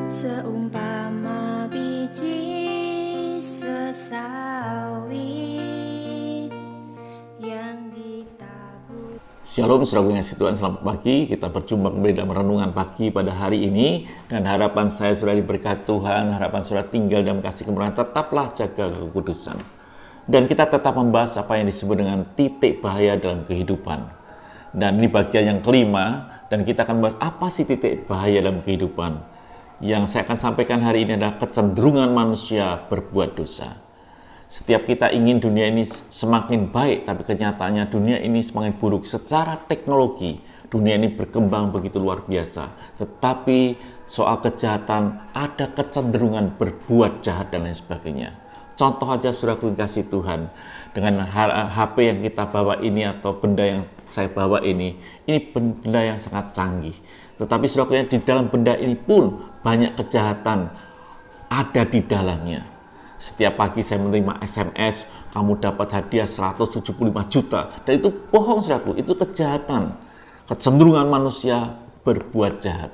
Seumpama biji sesawi yang ditabur. Shalom, saudara yang kasih Tuhan, selamat pagi. Kita berjumpa kembali dalam renungan pagi pada hari ini. Dan harapan saya sudah diberkati Tuhan, harapan saudara tinggal dalam kasih kemurahan, tetaplah jaga kekudusan. Dan kita tetap membahas apa yang disebut dengan titik bahaya dalam kehidupan. Dan ini bagian yang kelima, dan kita akan membahas apa sih titik bahaya dalam kehidupan. Yang saya akan sampaikan hari ini adalah kecenderungan manusia berbuat dosa. Setiap kita ingin dunia ini semakin baik, tapi kenyataannya dunia ini semakin buruk. Secara teknologi, dunia ini berkembang begitu luar biasa. Tetapi soal kejahatan, ada kecenderungan berbuat jahat dan lain sebagainya. Contoh aja saudaraku kasih Tuhan, dengan HP yang kita bawa ini atau benda yang saya bawa ini benda yang sangat canggih. Tetapi saudaraku, di dalam benda ini pun banyak kejahatan ada di dalamnya. Setiap pagi saya menerima SMS, kamu dapat hadiah 175 juta. Dan itu bohong saudaraku, itu kejahatan. Kecenderungan manusia berbuat jahat.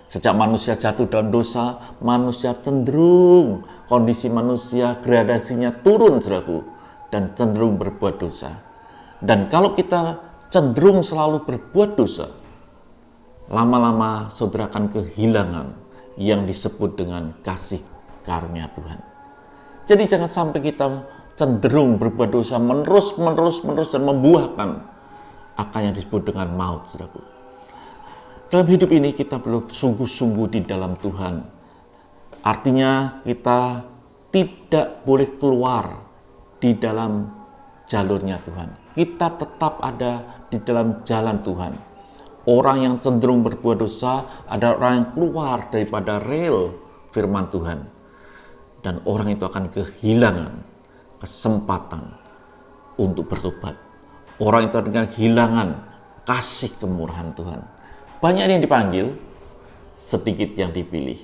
Sejak manusia jatuh dalam dosa, manusia cenderung, kondisi manusia gradasinya turun saudaraku, dan cenderung berbuat dosa. Dan kalau kita cenderung selalu berbuat dosa, lama-lama saudara akan kehilangan yang disebut dengan kasih karunia Tuhan. Jadi jangan sampai kita cenderung berbuat dosa menerus dan membuahkan akan yang disebut dengan maut, saudaraku. Dalam hidup ini kita perlu sungguh-sungguh di dalam Tuhan. Artinya kita tidak boleh keluar di dalam jalurnya Tuhan. Kita tetap ada di dalam jalan Tuhan. Orang yang cenderung berbuat dosa adalah orang yang keluar daripada rel firman Tuhan. Dan orang itu akan kehilangan kesempatan untuk bertobat. Orang itu akan kehilangan kasih kemurahan Tuhan. Banyak yang dipanggil, sedikit yang dipilih.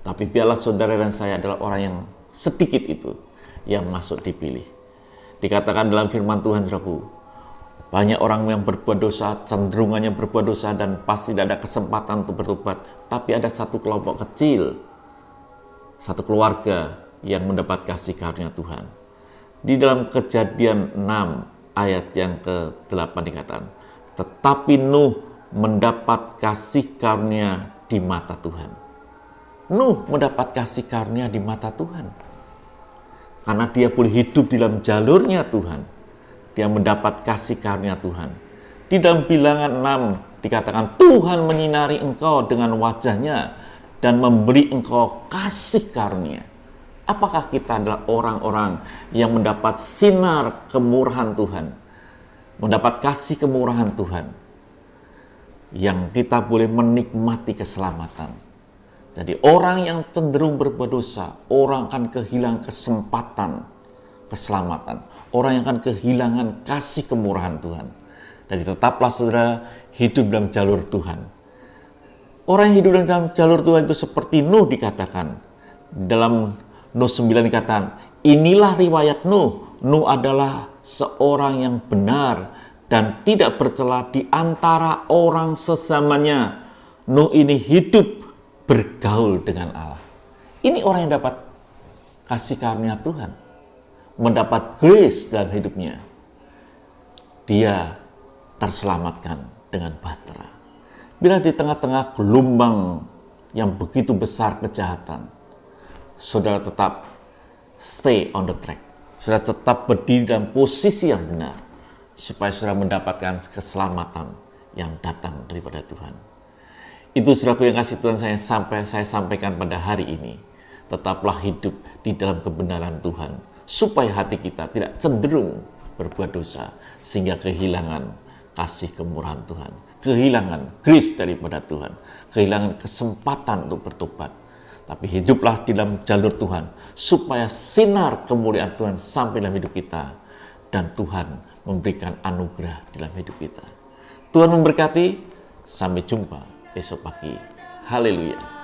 Tapi biarlah saudara dan saya adalah orang yang sedikit itu yang masuk dipilih. Dikatakan dalam firman Tuhan, saudaraku, banyak orang yang berbuat dosa, cenderungannya berbuat dosa dan pasti tidak ada kesempatan untuk bertobat. Tapi ada satu kelompok kecil, satu keluarga yang mendapat kasih karunia Tuhan. Di dalam Kejadian 6 ayat yang ke-8 dikatakan, tetapi Nuh mendapat kasih karunia di mata Tuhan. Nuh mendapat kasih karunia di mata Tuhan. Karena dia boleh hidup di dalam jalurnya Tuhan. Dia mendapat kasih karunia Tuhan. Di dalam Bilangan 6 dikatakan Tuhan menyinari engkau dengan wajahnya dan memberi engkau kasih karunia. Apakah kita adalah orang-orang yang mendapat sinar kemurahan Tuhan? Mendapat kasih kemurahan Tuhan. Yang kita boleh menikmati keselamatan. Jadi orang yang cenderung berbuat dosa, orang akan kehilangan kesempatan keselamatan. Orang yang akan kehilangan kasih kemurahan Tuhan. Jadi tetaplah saudara hidup dalam jalur Tuhan. Orang yang hidup dalam jalur Tuhan itu seperti Nuh dikatakan. Dalam Nuh 9 dikatakan, inilah riwayat Nuh. Nuh adalah seorang yang benar dan tidak bercela di antara orang sesamanya. Nuh ini hidup bergaul dengan Allah. Ini orang yang dapat kasih karunia Tuhan. Mendapat grace dalam hidupnya. Dia terselamatkan dengan bahtera. Bila di tengah-tengah gelombang yang begitu besar kejahatan, saudara tetap stay on the track. Saudara tetap berdiri dalam posisi yang benar, supaya saudara mendapatkan keselamatan yang datang daripada Tuhan. Itu saudaraku yang kasih Tuhan saya sampaikan pada hari ini. Tetaplah hidup di dalam kebenaran Tuhan, supaya hati kita tidak cenderung berbuat dosa, sehingga kehilangan kasih kemurahan Tuhan, kehilangan grace daripada Tuhan, kehilangan kesempatan untuk bertobat. Tapi hiduplah di dalam jalur Tuhan, supaya sinar kemuliaan Tuhan sampai dalam hidup kita, dan Tuhan memberikan anugerah dalam hidup kita. Tuhan memberkati, sampai jumpa esok pagi. Haleluya.